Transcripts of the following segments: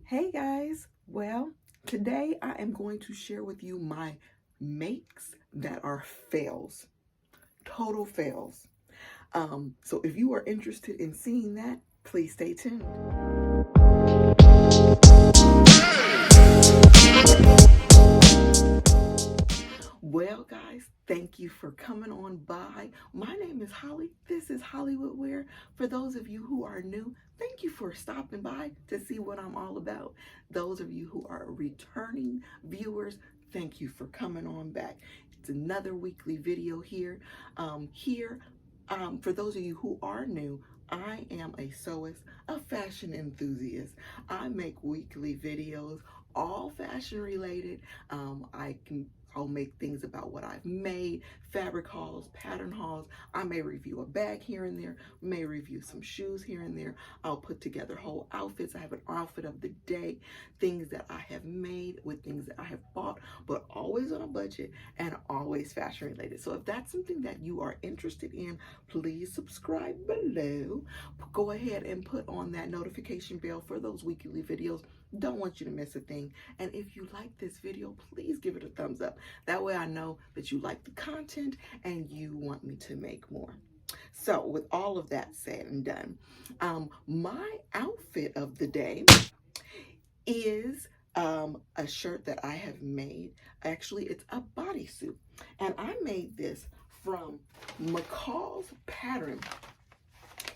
Hey guys, well, today I am going to share with you my makes that are fails, total fails. So if you are interested in seeing that, please stay tuned. Well, guys, thank you for coming on by. My name is Holly. This is Hollywood Wear. For those of you who are new, thank you for stopping by to see what I'm all about. Those of you who are returning viewers, thank you for coming on back. It's another weekly video here. For those of you who are new, I am a sewist, a fashion enthusiast. I make weekly videos, all fashion related. I'll make things about what I've made, fabric hauls, pattern hauls. I may review a bag here and there, may review some shoes here and there. I'll put together whole outfits. I have an outfit of the day, things that I have made with things that I have bought, but always on a budget and always fashion related. So if that's something that you are interested in, please subscribe below. Go ahead and put on that notification bell for those weekly videos. Don't want you to miss a thing. And if you like this video, please give it a thumbs up. That way I know that you like the content and you want me to make more. So with all of that said and done, my outfit of the day is a shirt that I have made. Actually, it's a bodysuit. And I made this from McCalls pattern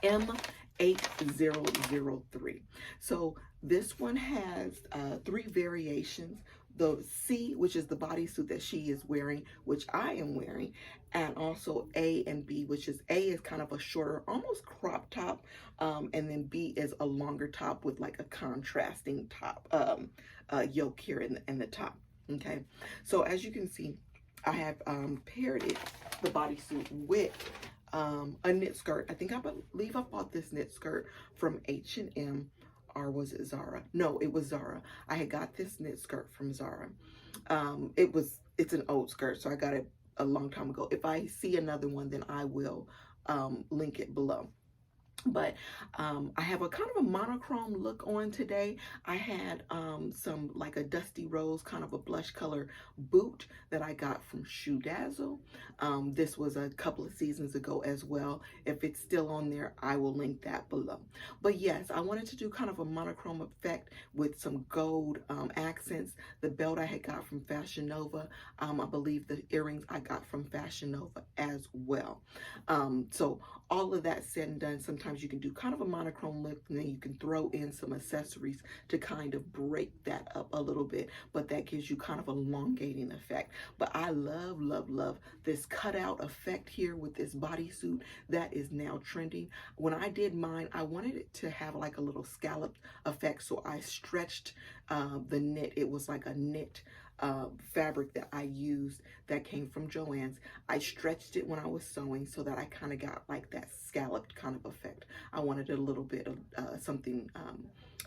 M8003. So this one has 3 variations. The C, which is the bodysuit that she is wearing, which I am wearing, and also A and B, which is A is kind of a shorter, almost crop top, and then B is a longer top with like a contrasting top yoke here in the top. Okay, so as you can see, I have paired the bodysuit with a knit skirt. I believe I bought this knit skirt from H&M, or was it Zara? No, it was Zara. I had got this knit skirt from Zara. It's an old skirt, so I got it a long time ago. If I see another one, then I will link it below. But I have a kind of a monochrome look on today. I had some like a dusty rose, kind of a blush color boot that I got from Shoe Dazzle. This was a couple of seasons ago as well. If it's still on there, I will link that below. But yes, I wanted to do kind of a monochrome effect with some gold accents. The belt I had got from Fashion Nova. I believe the earrings I got from Fashion Nova as well. So all of that said and done, sometimes you can do kind of a monochrome look, and then you can throw in some accessories to kind of break that up a little bit, but that gives you kind of elongating effect. But I love, love, love this cutout effect here with this bodysuit that is now trending. When I did mine, I wanted it to have like a little scalloped effect, so I stretched the knit. It was like a knit fabric that I used that came from Joann's. I stretched it when I was sewing so that I kind of got like that scalloped kind of effect. I wanted a little bit of something,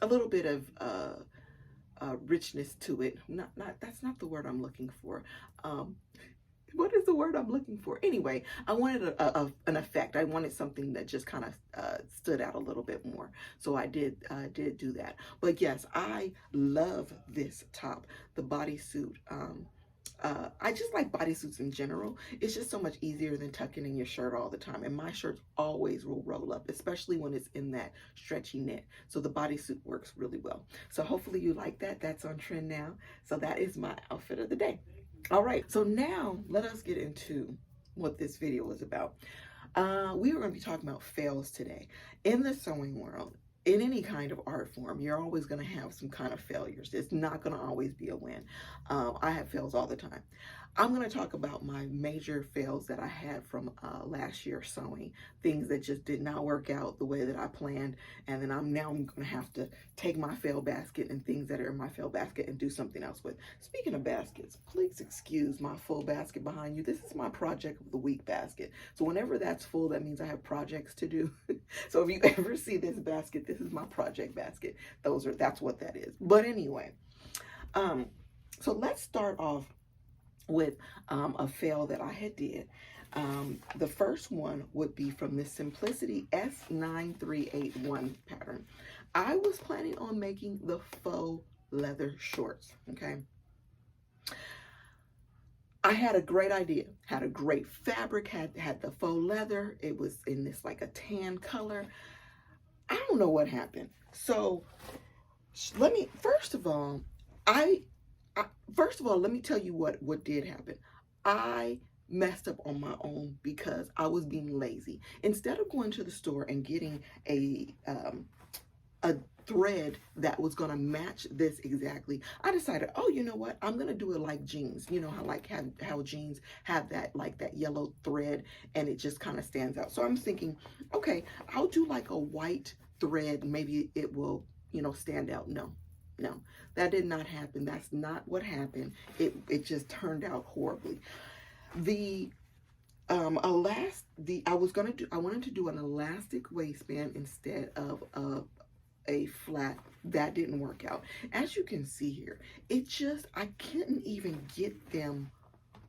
a little bit of richness to it. That's not the word I'm looking for. What is the word I'm looking for? Anyway, I wanted an effect. I wanted something that just kind of stood out a little bit more. So I did do that. But yes, I love this top, the bodysuit. I just like bodysuits in general. It's just so much easier than tucking in your shirt all the time. And my shirts always will roll up, especially when it's in that stretchy knit. So the bodysuit works really well. So hopefully you like that. That's on trend now. So that is my outfit of the day. All right, so now let us get into what this video is about. We are going to be talking about fails today. In the sewing world, in any kind of art form, you're always going to have some kind of failures. It's not going to always be a win. I have fails all the time. I'm going to talk about my major fails that I had from last year sewing, things that just did not work out the way that I planned, and then I'm going to have to take my fail basket and things that are in my fail basket and do something else with. Speaking of baskets, please excuse my full basket behind you. This is my project of the week basket. So whenever that's full, that means I have projects to do. So if you ever see this basket, this is my project basket. That's what that is. But anyway, so let's start off with a fail that I had did. The first one would be from the Simplicity S9381 pattern. I was planning on making the faux leather shorts, okay? I had a great idea, had a great fabric, had the faux leather. It was in this like a tan color. I don't know what happened. So let me, first of all, let me tell you what did happen. I messed up on my own because I was being lazy. Instead of going to the store and getting a thread that was gonna match this exactly, I decided, oh, you know what? I'm gonna do it like jeans. You know how like how jeans have that like that yellow thread and it just kind of stands out. So I'm thinking, okay, I'll do like a white thread. Maybe it will, you know, stand out. No, that did not happen. That's not what happened. It just turned out horribly. The I wanted to do an elastic waistband instead of a flat. That didn't work out. As you can see here, I couldn't even get them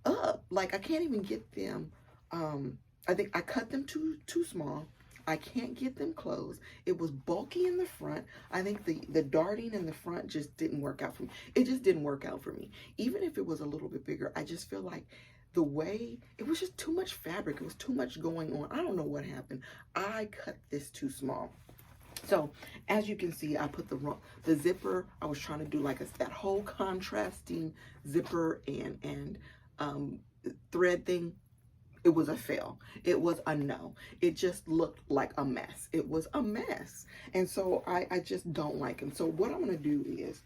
up. Like I can't even get them, I think I cut them too small. I can't get them closed. It was bulky in the front. I think the darting in the front just didn't work out for me. It just didn't work out for me. Even if it was a little bit bigger, I just feel like the way, it was just too much fabric. It was too much going on. I don't know what happened. I cut this too small. So as you can see, I put the zipper. I was trying to do like that whole contrasting zipper and thread thing. It was a fail. It was a no. It just looked like a mess. It was a mess. And so I just don't like them. So what I'm going to do is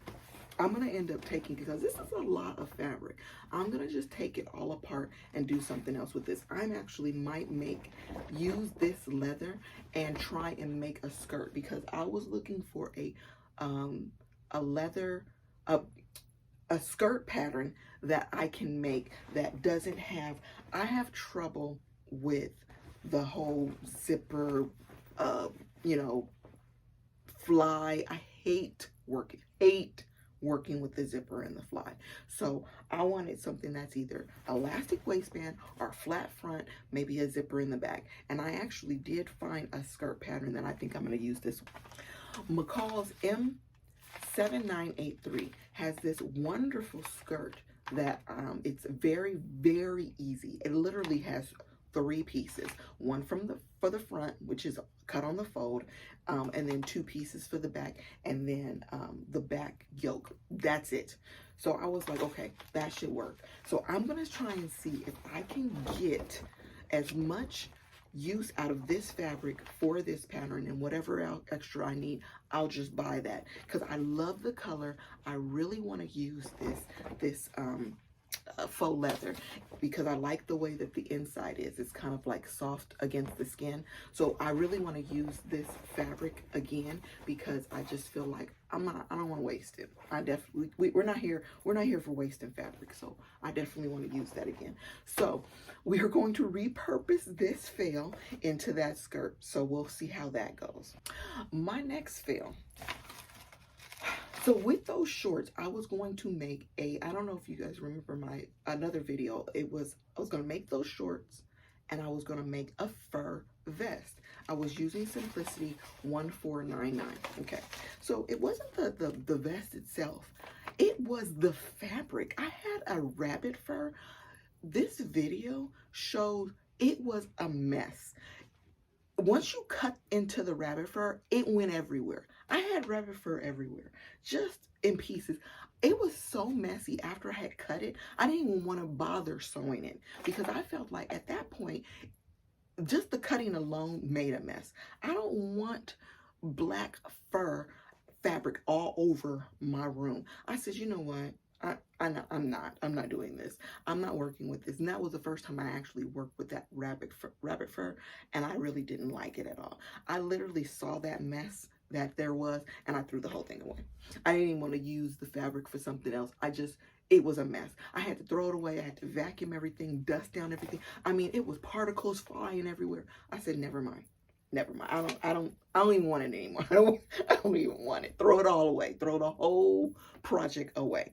I'm going to end up taking, because this is a lot of fabric, I'm going to just take it all apart and do something else with this. I'm actually might use this leather and try and make a skirt, because I was looking for a skirt pattern that I can make that doesn't have, I have trouble with the whole zipper, you know, fly. I hate working with the zipper and the fly. So I wanted something that's either elastic waistband or flat front, maybe a zipper in the back. And I actually did find a skirt pattern that I think I'm going to use this one. McCalls M7983 has this wonderful skirt that it's very, very easy. It literally has 3 pieces, one for the front, which is cut on the fold, and then 2 pieces for the back, and then the back yoke. That's it. So I was like, okay, that should work. So I'm gonna try and see if I can get as much use out of this fabric for this pattern, and whatever else extra I need, I'll just buy that, because I love the color. I really want to use this faux leather because I like the way that the inside is. It's kind of like soft against the skin. So I really want to use this fabric again because I just feel like I don't want to waste it. We're not here for wasting fabric. So I definitely want to use that again. So we are going to repurpose this fail into that skirt. So we'll see how that goes. My next fail. So with those shorts, I was going to make I don't know if you guys remember another video. I was going to make those shorts and I was going to make a fur vest. I was using Simplicity 1499. Okay. So it wasn't the vest itself. It was the fabric. I had a rabbit fur. This video showed it was a mess. Once you cut into the rabbit fur, it went everywhere. I had rabbit fur everywhere, just in pieces. It was so messy after I had cut it. I didn't even want to bother sewing it because I felt like at that point, just the cutting alone made a mess. I don't want black fur fabric all over my room. I said, you know what? I'm not doing this. I'm not working with this. And that was the first time I actually worked with that rabbit fur, and I really didn't like it at all. I literally saw that mess that there was, and I threw the whole thing away. I didn't even want to use the fabric for something else. It was a mess. I had to throw it away. I had to vacuum everything, dust down everything. I mean, it was particles flying everywhere. I said, never mind. Never mind. I don't even want it anymore. I don't even want it. Throw it all away. Throw the whole project away.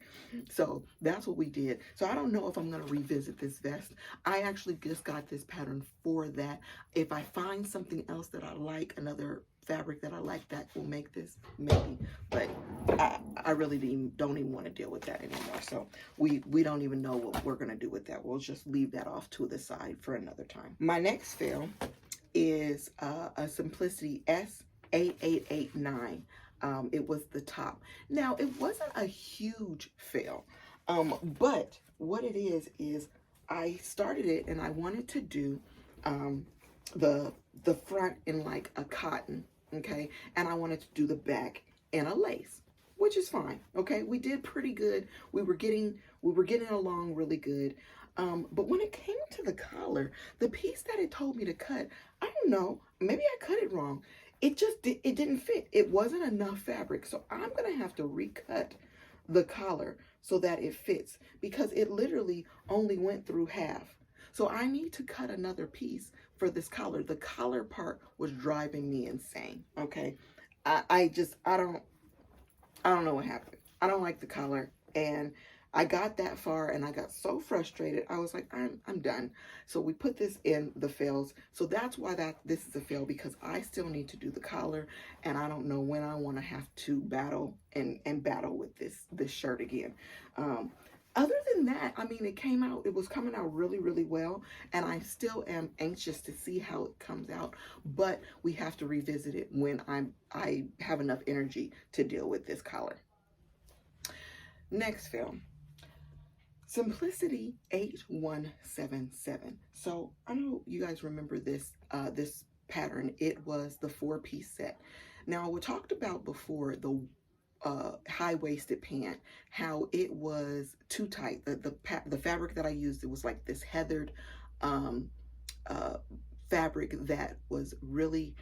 So that's what we did. So I don't know if I'm going to revisit this vest. I actually just got this pattern for that. If I find something else that I like, another fabric that I like that will make this, maybe. But I really don't even want to deal with that anymore. So we don't even know what we're going to do with that. We'll just leave that off to the side for another time. My next fail is a Simplicity S8889. It was the top. Now, it wasn't a huge fail, but what it is I started it and I wanted to do the front in like a cotton, okay, and I wanted to do the back in a lace, which is fine, okay. We did pretty good. We were getting along really good. But when it came to the collar, the piece that it told me to cut, I don't know, maybe I cut it wrong. It didn't fit. It wasn't enough fabric. So I'm going to have to recut the collar so that it fits, because it literally only went through half. So I need to cut another piece for this collar. The collar part was driving me insane. Okay. I don't know what happened. I don't like the collar, and I got that far and I got so frustrated. I was like, I'm done. So we put this in the fails. So that's why this is a fail, because I still need to do the collar, and I don't know when I want to have to battle and battle with this shirt again. Other than that, I mean, it was coming out really, really well, and I still am anxious to see how it comes out, but we have to revisit it when I have enough energy to deal with this collar. Next fail. Simplicity 8177. So I know you guys remember this this pattern. It was the 4-piece set. Now, we talked about before the high-waisted pant, how it was too tight. The fabric that I used, it was like this heathered fabric that was really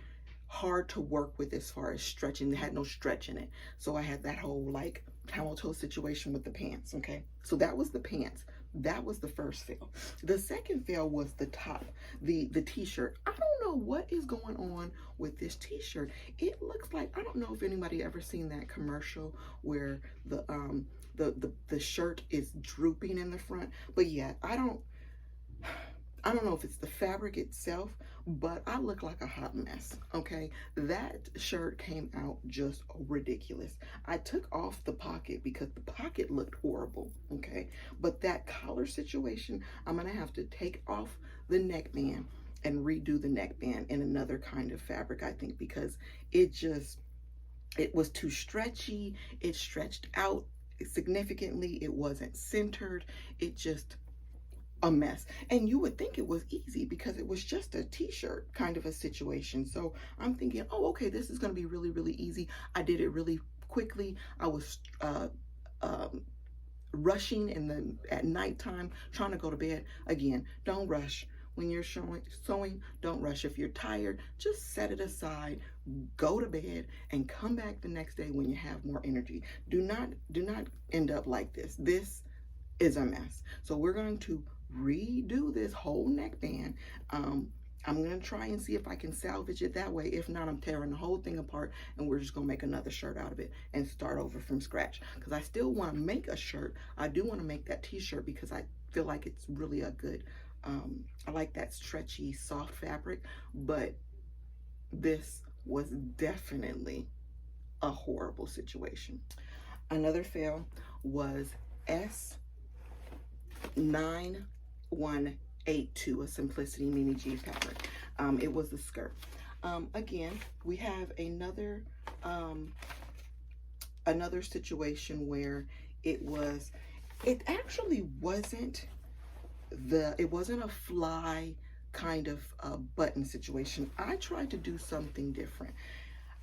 hard to work with as far as stretching. It had no stretch in it. So I had that whole like camel toe situation with the pants, okay? So that was the pants. That was the first fail. The second fail was the top, the t-shirt. I don't know what is going on with this t-shirt. It looks like, I don't know if anybody ever seen that commercial where the shirt is drooping in the front, but yeah, I don't know if it's the fabric itself, but I look like a hot mess, okay? That shirt came out just ridiculous. I took off the pocket because the pocket looked horrible, okay? But that collar situation, I'm gonna have to take off the neckband and redo the neckband in another kind of fabric, I think, because it was too stretchy. It stretched out significantly. It wasn't centered. It just a mess. And you would think it was easy because it was just a t-shirt kind of a situation. So I'm thinking, oh, okay, this is going to be really, really easy. I did it really quickly. I was rushing at nighttime, trying to go to bed. Again, don't rush. When you're sewing, don't rush. If you're tired, just set it aside, go to bed, and come back the next day when you have more energy. Do not end up like this. This is a mess. So we're going to redo this whole neckband. I'm going to try and see if I can salvage it that way. If not, I'm tearing the whole thing apart, and we're just going to make another shirt out of it and start over from scratch, because I still want to make a shirt. I do want to make that t-shirt because I feel like it's really a good, I like that stretchy, soft fabric, but this was definitely a horrible situation. Another fail was S9182, a Simplicity Mimi G Jacket. It was the skirt. Again, we have another situation where it actually wasn't a fly kind of button situation. I tried to do something different.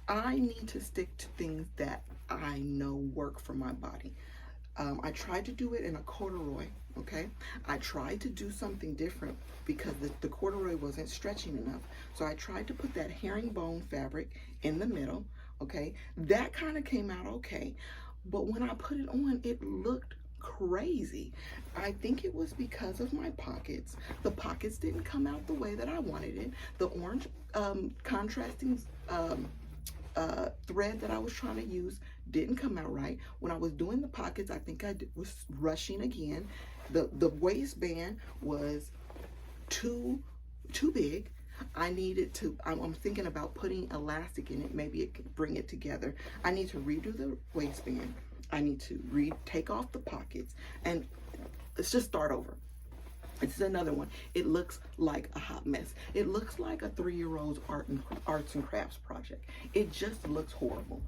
I need to stick to things that I know work for my body. I tried to do it in a corduroy, okay? I tried to do something different because the corduroy wasn't stretching enough. So I tried to put that herringbone fabric in the middle, okay? That kind of came out okay. But when I put it on, it looked crazy. I think it was because of my pockets. The pockets didn't come out the way that I wanted it. The orange contrasting thread that I was trying to use didn't come out right. When I was doing the pockets, I think I was rushing again. The waistband was too big. I needed to, I'm thinking about putting elastic in it. Maybe it could bring it together. I need to redo the waistband. I need to take off the pockets, and let's just start over. This is another one. It looks like a hot mess. It looks like a 3-year-old's arts and crafts project. It just looks horrible.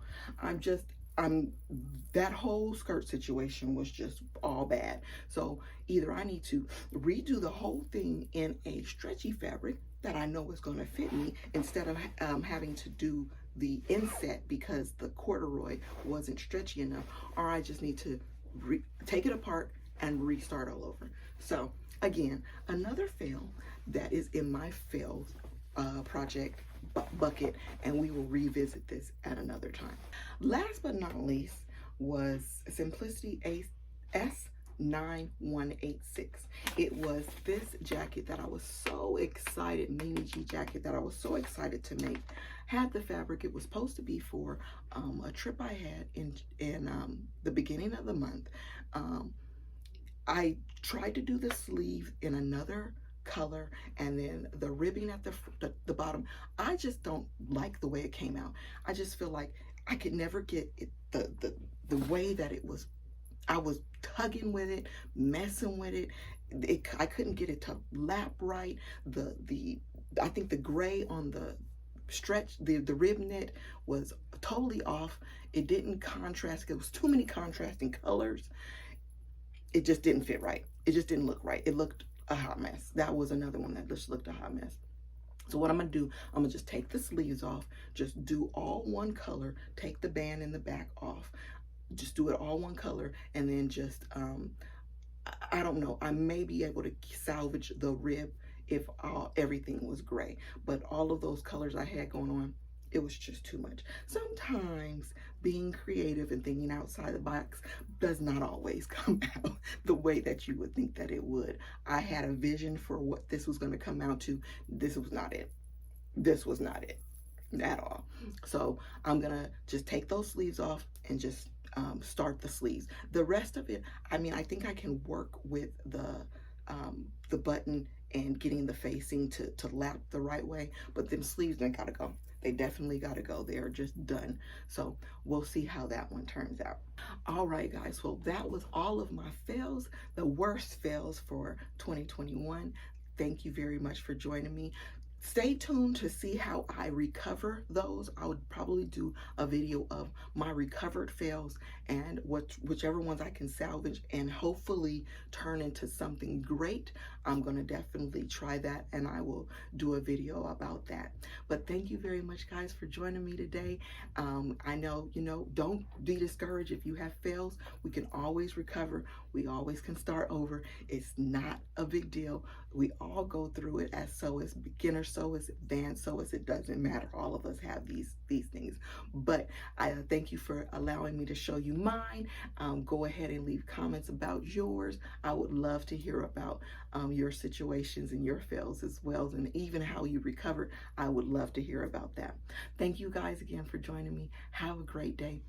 That whole skirt situation was just all bad. So either I need to redo the whole thing in a stretchy fabric that I know is going to fit me, instead of having to do the inset because the corduroy wasn't stretchy enough, or I just need to take it apart and restart all over. So again, another fail that is in my fails project bucket, and we will revisit this at another time. Last but not least was Simplicity S9186. It was this jacket that I was so excited, Mimi G Jacket, that I was so excited to make. Had the fabric. It was supposed to be for a trip I had in the beginning of the month. I tried to do the sleeve in another color, and then the ribbing at the bottom, I just don't like the way it came out. I just feel like I could never get it the way that it was. I was tugging with it, messing with it. I couldn't get it to lap right. I think the gray on the stretch, the rib knit was totally off. It didn't contrast. It was too many contrasting colors. It just didn't fit right. It just didn't look right. It looked a hot mess. That was another one that just looked a hot mess. So what I'm gonna do, I'm gonna just take the sleeves off, just do all one color, take the band in the back off, just do it all one color, and then just, I don't know, I may be able to salvage the rib if everything was gray, but all of those colors I had going on, it was just too much. Sometimes being creative and thinking outside the box does not always come out the way that you would think that it would. I had a vision for what this was going to come out to. This was not it. This was not it at all. So I'm going to just take those sleeves off and just start the sleeves. The rest of it, I mean, I think I can work with the button and getting the facing to lap the right way, but them sleeves, they gotta go. They definitely gotta go. They are just done. So we'll see how that one turns out. All right, guys, well, that was all of my fails, the worst fails for 2021. Thank you very much for joining me. Stay tuned to see how I recover those. I would probably do a video of my recovered fails and whichever ones I can salvage and hopefully turn into something great. I'm going to definitely try that, and I will do a video about that. But thank you very much, guys, for joining me today. I know, don't be discouraged if you have fails. We can always recover. We always can start over. It's not a big deal. We all go through it as sewists, beginner sewists, advanced sewists. It doesn't matter. All of us have these things. But I thank you for allowing me to show you mine. Go ahead and leave comments about yours. I would love to hear about your situations and your fails as well, and even how you recovered. I would love to hear about that. Thank you guys again for joining me. Have a great day.